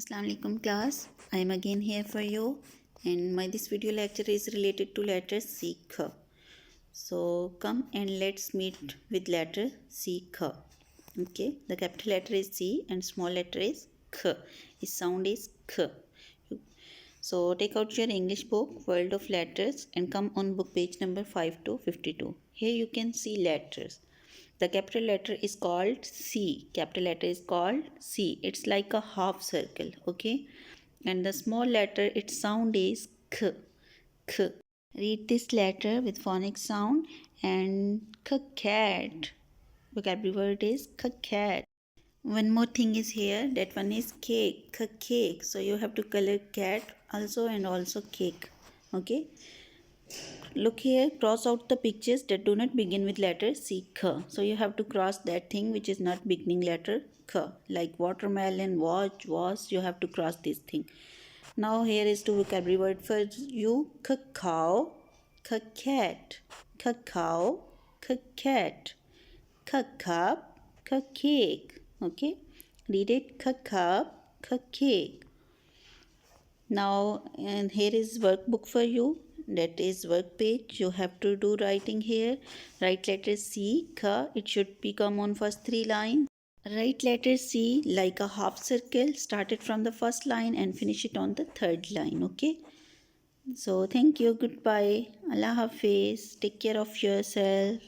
Assalamu alaikum class. I am again here for you, and my this video lecture is related to letter C K. So come and let's meet with letter C K. Okay, the capital letter is C and small letter is K. Its sound is K. So take out your English book World of Letters and come on book page number 5 to 52. Here you can see letters. The capital letter is called C. Capital letter is called C. It's like a half circle, okay? And the small letter, its sound is K. K. Read this letter with phonic sound and cat. Vocabulary word is cat. One more thing is here. That one is cake. Cake. So you have to color cat also and also cake. Okay. Look here, cross out the pictures that do not begin with letter C, K. So you have to cross that thing which is not beginning letter K. Like watermelon, watch, was, you have to cross this thing. Now here is two vocabulary word for you. Cacao, cat, cacao, cat, cup, cake. Okay, read it, cup, cake. Now, and here is workbook for you. That is work page. You have to do writing here. Write letter C, K. It should be come on first three lines. Write letter C like a half circle. Start it from the first line and finish it on the third line. Okay. So thank you. Goodbye. Allah Hafiz. Take care of yourself.